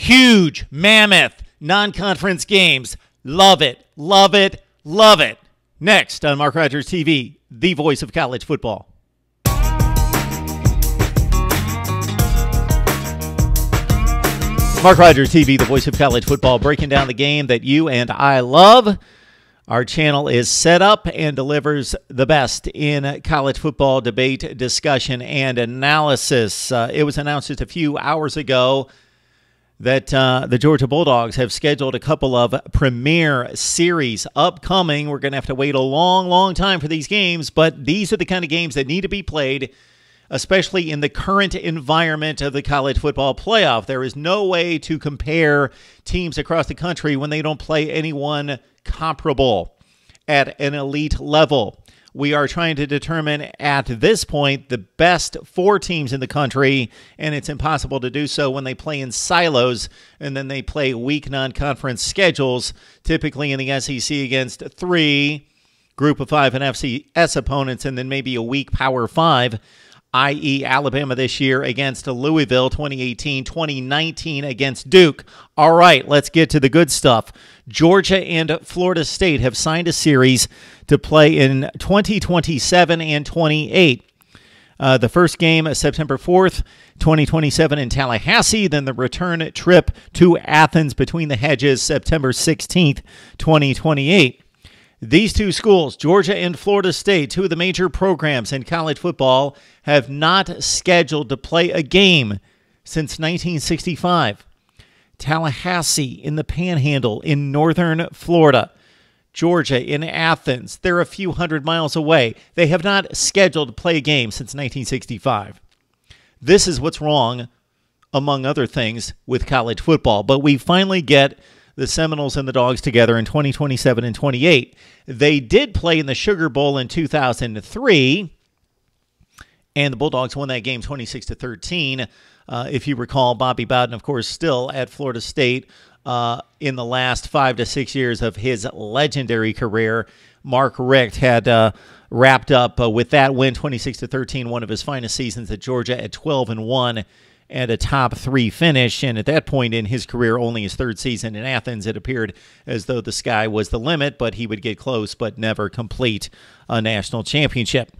Huge, mammoth, non-conference games. Love it, love it, love it. Next on Mark Rogers TV, the voice of college football. Mark Rogers TV, the voice of college football, breaking down the game that you and I love. Our channel is set up and delivers the best in college football debate, discussion, and analysis. It was announced just a few hours ago that the Georgia Bulldogs have scheduled a couple of premier series upcoming. We're going to have to wait a long, long time for these games, but these are the kind of games that need to be played, especially in the current environment of the college football playoff. There is no way to compare teams across the country when they don't play anyone comparable at an elite level. We are trying to determine at this point the best four teams in the country, and it's impossible to do so when they play in silos and then they play weak non-conference schedules, typically in the SEC against three Group of Five and FCS opponents, and then maybe a weak Power Five, i.e. Alabama this year against Louisville, 2018, 2019 against Duke. All right, let's get to the good stuff. Georgia and Florida State have signed a series to play in 2027 and 28. The first game, September 4th, 2027 in Tallahassee. Then the return trip to Athens between the hedges, September 16th, 2028. These two schools, Georgia and Florida State, two of the major programs in college football, have not scheduled to play a game since 1965. Tallahassee in the Panhandle in northern Florida. Georgia in Athens. They're a few hundred miles away. They have not scheduled to play a game since 1965. This is what's wrong, among other things, with college football. But we finally get the Seminoles and the Dogs together in 2027 and 28. They did play in the Sugar Bowl in 2003, and the Bulldogs won that game 26-13. If you recall, Bobby Bowden, of course, still at Florida State in the last 5 to 6 years of his legendary career. Mark Richt had wrapped up with that win, 26-13, one of his finest seasons at Georgia at 12-1. And a top three finish, and at that point in his career, only his third season in Athens, it appeared as though the sky was the limit, but he would get close but never complete a national championship.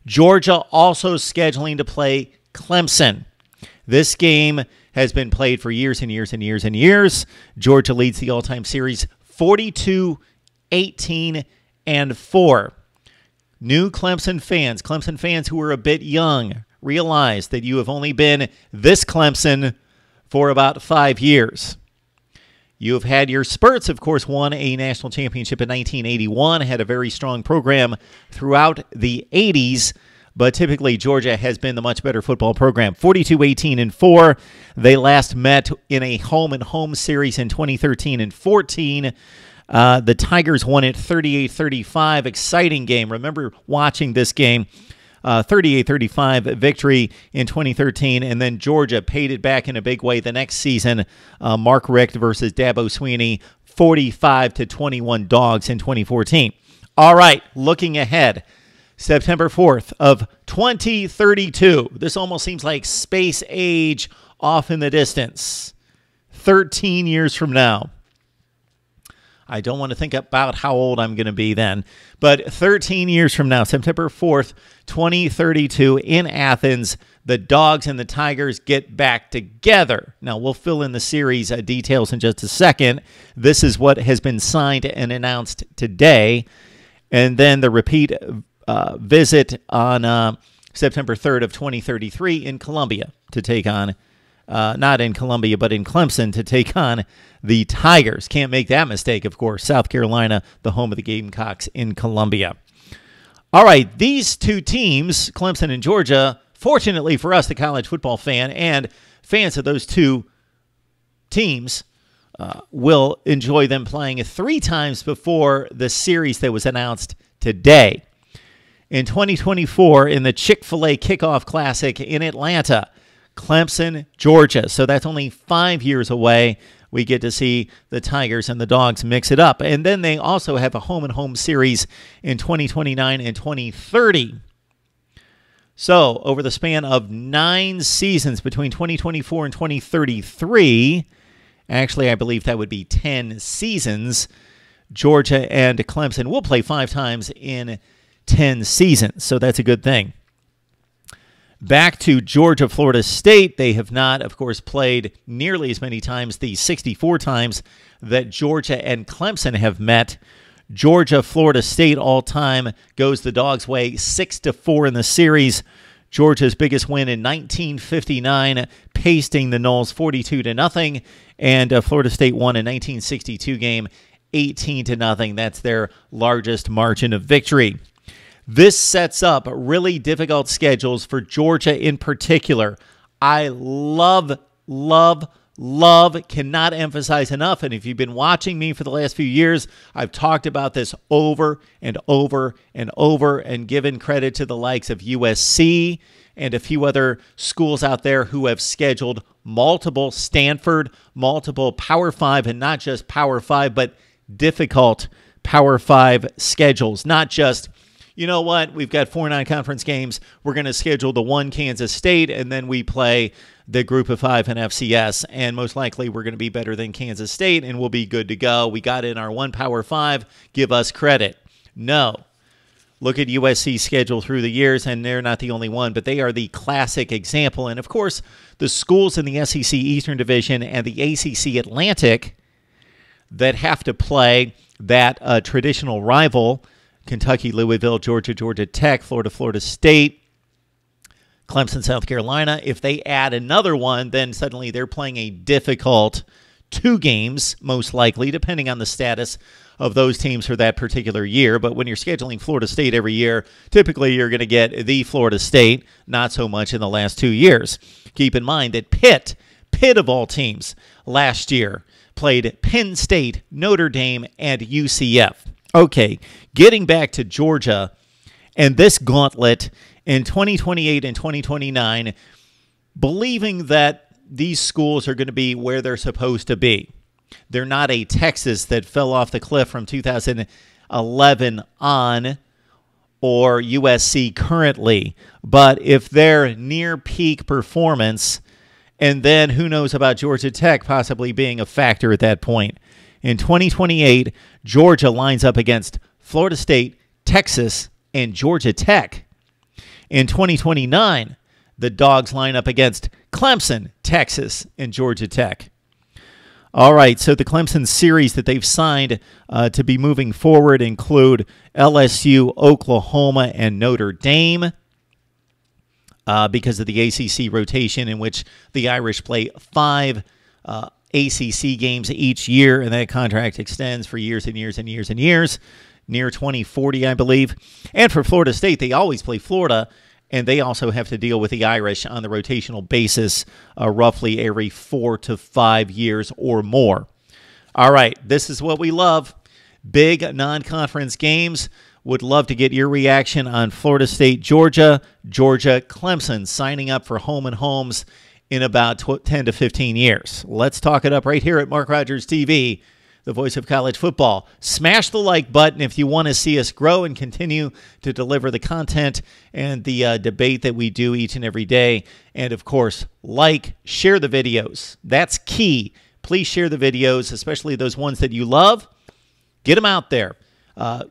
Georgia also scheduling to play Clemson. This game has been played for years and years and years and years. Georgia leads the all-time series 42-18-4. New Clemson fans who are a bit young, realize that you have only been this Clemson for about 5 years. You have had your spurts, of course, won a national championship in 1981, had a very strong program throughout the 80s, but typically Georgia has been the much better football program. 42-18-4. They last met in a home-and-home series in 2013 and 14. The Tigers won it 38-35. Exciting game. Remember watching this game. 38-35 victory in 2013, and then Georgia paid it back in a big way the next season. Mark Richt versus Dabo Sweeney, 45-21 Dogs in 2014. All right, looking ahead, September 4th of 2032. This almost seems like space age off in the distance. 13 years from now. I don't want to think about how old I'm going to be then. But 13 years from now, September 4th, 2032, in Athens, the Dogs and the Tigers get back together. Now, we'll fill in the series details in just a second. This is what has been signed and announced today. And then the repeat visit on September 3rd of 2033 in Columbia to take on not in Columbia, but in Clemson to take on the Tigers. Can't make that mistake, of course. South Carolina, the home of the Gamecocks in Columbia. All right, these two teams, Clemson and Georgia, fortunately for us, the college football fan, and fans of those two teams, will enjoy them playing 3 times before the series that was announced today. In 2024, in the Chick-fil-A Kickoff Classic in Atlanta, Clemson, Georgia. So that's only 5 years away. We get to see the Tigers and the Dogs mix it up. And then they also have a home-and-home series in 2029 and 2030. So over the span of 9 seasons between 2024 and 2033, Actually, I believe that would be 10 seasons. Georgia and Clemson will play 5 times in 10 seasons, so that's a good thing. Back to Georgia, Florida State. They have not, of course, played nearly as many times, the 64 times that Georgia and Clemson have met. Georgia, Florida State all-time goes the Dogs' way, 6-4 in the series. Georgia's biggest win in 1959, pasting the Noles 42-0, and Florida State won a 1962 game, 18-0. That's their largest margin of victory. This sets up really difficult schedules for Georgia in particular. I love, cannot emphasize enough, and if you've been watching me for the last few years, I've talked about this over and over and over and given credit to the likes of USC and a few other schools out there who have scheduled multiple Stanford, multiple Power 5, and not just Power 5, but difficult Power 5 schedules. Not just, you know what, we've got 4 non-conference games, we're going to schedule the one Kansas State, and then we play the group of 5 in FCS, and most likely we're going to be better than Kansas State, and we'll be good to go. We got in our one Power 5, give us credit. No. Look at USC's schedule through the years, and they're not the only one, but they are the classic example. And, of course, the schools in the SEC Eastern Division and the ACC Atlantic that have to play that traditional rival, Kentucky, Louisville, Georgia, Georgia Tech, Florida, Florida State, Clemson, South Carolina. If they add another one, then suddenly they're playing a difficult 2 games, most likely, depending on the status of those teams for that particular year. But when you're scheduling Florida State every year, typically you're going to get the Florida State, not so much in the last 2 years. Keep in mind that Pitt of all teams, last year played Penn State, Notre Dame, and UCF. Okay, getting back to Georgia and this gauntlet in 2028 and 2029, believing that these schools are going to be where they're supposed to be. They're not a Texas that fell off the cliff from 2011 on, or USC currently. But if they're near peak performance, and then who knows about Georgia Tech possibly being a factor at that point. In 2028, Georgia lines up against Florida State, Texas, and Georgia Tech. In 2029, the Dogs line up against Clemson, Texas, and Georgia Tech. All right, so the Clemson series that they've signed to be moving forward include LSU, Oklahoma, and Notre Dame because of the ACC rotation in which the Irish play 5 ACC games each year, and that contract extends for years and years and years and years, near 2040, I believe. And for Florida State, they always play Florida, and they also have to deal with the Irish on the rotational basis roughly every 4 to 5 years or more. All right, this is what we love. Big non-conference games. Would love to get your reaction on Florida State, Georgia, Clemson signing up for home and homes in about 10 to 15 years. Let's talk it up right here at Mark Rogers TV, the voice of college football. Smash the like button if you want to see us grow and continue to deliver the content and the debate that we do each and every day. And, of course, share the videos. That's key. Please share the videos, especially those ones that you love. Get them out there.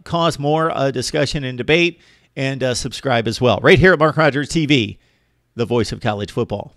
Cause more discussion and debate, and subscribe as well. Right here at Mark Rogers TV, the voice of college football.